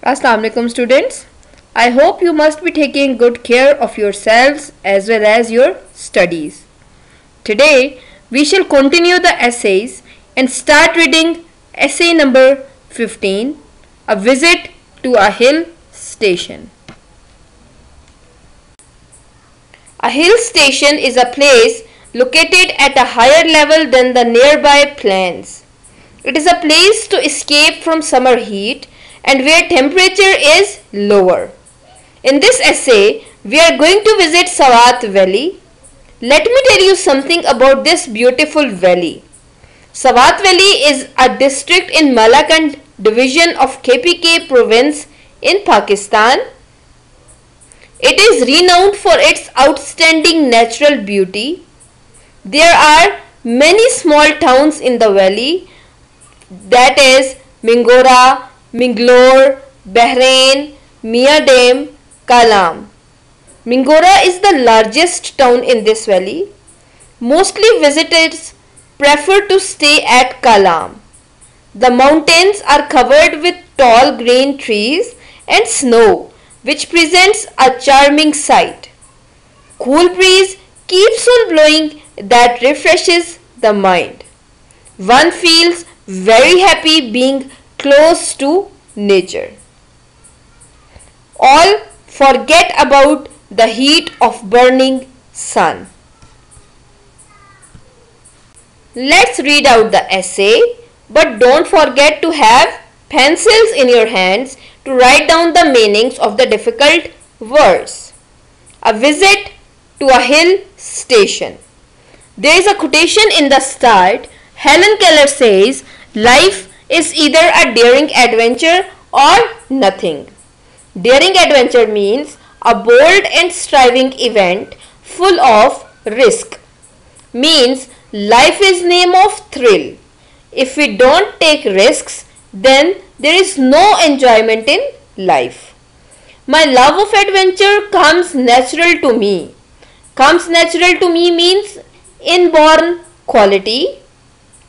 Assalamu alaikum students. I hope you must be taking good care of yourselves as well as your studies. Today we shall continue the essays and start reading essay number 15, A Visit to a Hill Station. A hill station is a place located at a higher level than the nearby plains. It is a place to escape from summer heat and where temperature is lower. In this essay, we are going to visit Swat Valley. Let me tell you something about this beautiful valley. Swat Valley is a district in Malakand division of KPK province in Pakistan. It is renowned for its outstanding natural beauty. There are many small towns in the valley, that is Mingora, Minglore, Bahrain, Miadam, Kalam. Mingora is the largest town in this valley. Mostly visitors prefer to stay at Kalam. The mountains are covered with tall green trees and snow, which presents a charming sight. Cool breeze keeps on blowing that refreshes the mind. One feels very happy being close to nature. All forget about the heat of burning sun. Let's read out the essay, but don't forget to have pencils in your hands to write down the meanings of the difficult words. A visit to a hill station. There is a quotation in the start. Helen Keller says, "Life is either a daring adventure or nothing." Daring adventure means a bold and striving event full of risk. Means life is name of thrill. If we don't take risks, then there is no enjoyment in life. My love of adventure comes natural to me. Comes natural to me means inborn quality.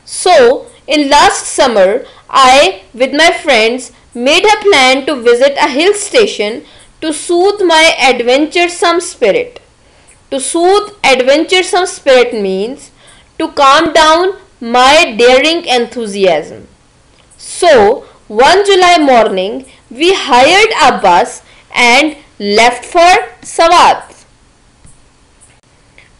So, in last summer, I, with my friends, made a plan to visit a hill station to soothe my adventuresome spirit. To soothe adventuresome spirit means to calm down my daring enthusiasm. So, one July morning, we hired a bus and left for Swat.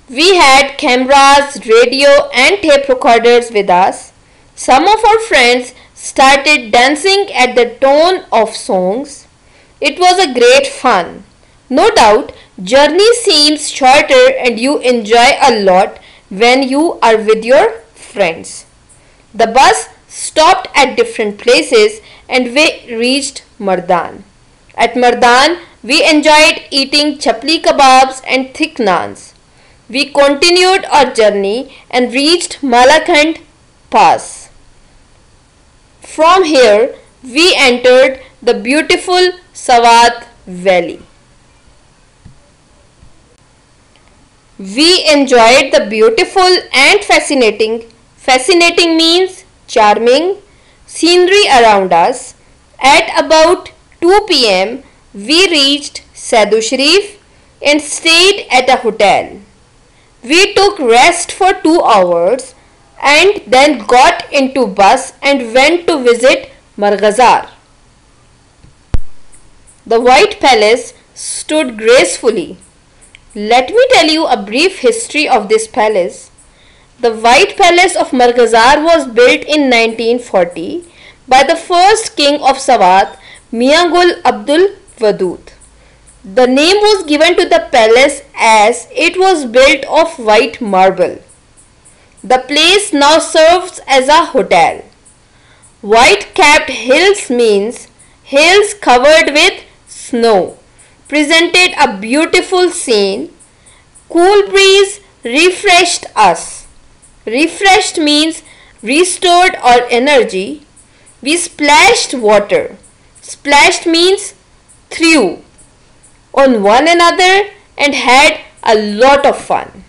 We had cameras, radio and tape recorders with us. Some of our friends started dancing at the tone of songs. It was a great fun. No doubt, journey seems shorter and you enjoy a lot when you are with your friends. The bus stopped at different places and we reached Mardan. At Mardan, we enjoyed eating chapli kebabs and thick naans. We continued our journey and reached Malakand Pass. From here, we entered the beautiful Swat Valley. We enjoyed the beautiful and fascinating means charming scenery around us. At about 2 p.m., we reached Sadhu Sharif and stayed at a hotel. We took rest for 2 hours and then got into bus and went to visit Marghazar. The White Palace stood gracefully. Let me tell you a brief history of this palace. The White Palace of Marghazar was built in 1940 by the first king of Swat, Mian Gul Abdul Wadud. The name was given to the palace as it was built of white marble. The place now serves as a hotel. White-capped hills means hills covered with snow presented a beautiful scene. Cool breeze refreshed us. Refreshed means restored our energy. We splashed water. Splashed means threw on one another and had a lot of fun.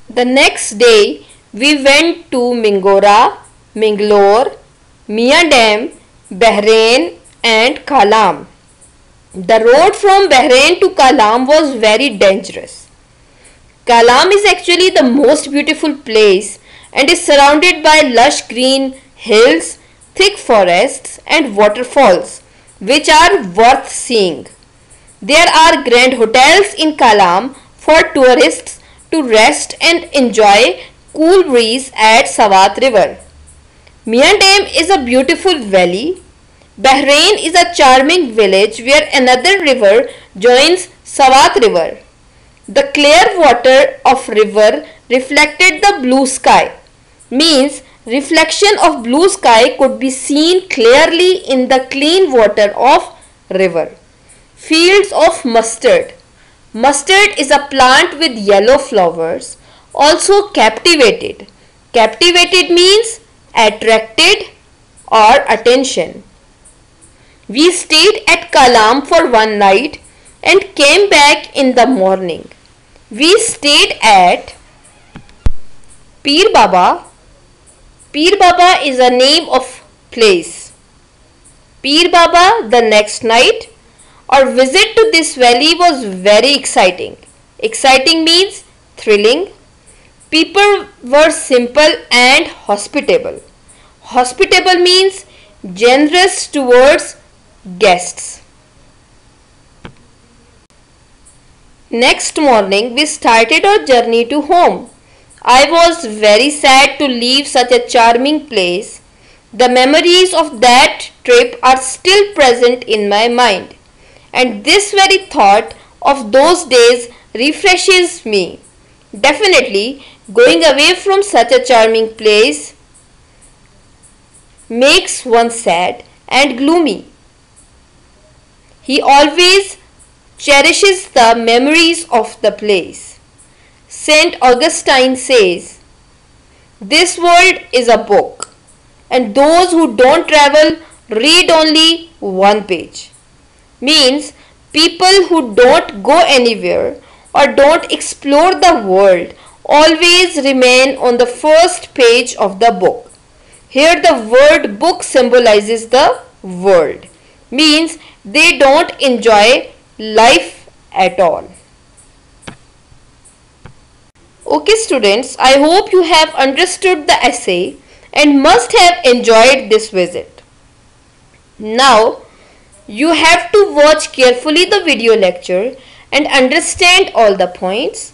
The next day we went to Mingora, Minglore, Miadam, Bahrain and Kalam. The road from Bahrain to Kalam was very dangerous. Kalam is actually the most beautiful place and is surrounded by lush green hills, thick forests and waterfalls which are worth seeing. There are grand hotels in Kalam for tourists to rest and enjoy cool breeze at Swat River. Mian Dam is a beautiful valley. Bahrain is a charming village where another river joins Swat River. The clear water of river reflected the blue sky, means reflection of blue sky could be seen clearly in the clean water of river. Fields of mustard. Mustard is a plant with yellow flowers, also captivated. Captivated means attracted or attention. We stayed at Kalam for one night and came back in the morning. We stayed at Pir Baba. Pir Baba is a name of place. Pir Baba the next night. Our visit to this valley was very exciting. Exciting means thrilling. People were simple and hospitable. Hospitable means generous towards guests. Next morning we started our journey to home. I was very sad to leave such a charming place. The memories of that trip are still present in my mind, and this very thought of those days refreshes me. Definitely, going away from such a charming place makes one sad and gloomy. He always cherishes the memories of the place. Saint Augustine says, "This world is a book, and those who don't travel read only one page." Means people who don't go anywhere or don't explore the world always remain on the first page of the book. Here the word book symbolizes the world. Means they don't enjoy life at all. Okay students, I hope you have understood the essay and must have enjoyed this visit. Now you have to watch carefully the video lecture and understand all the points.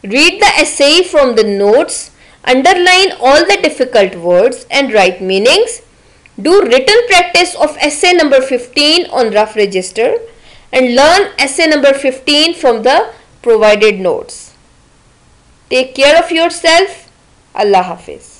Read the essay from the notes, underline all the difficult words and write meanings. Do written practice of essay number 15 on rough register and learn essay number 15 from the provided notes. Take care of yourself. Allah Hafiz.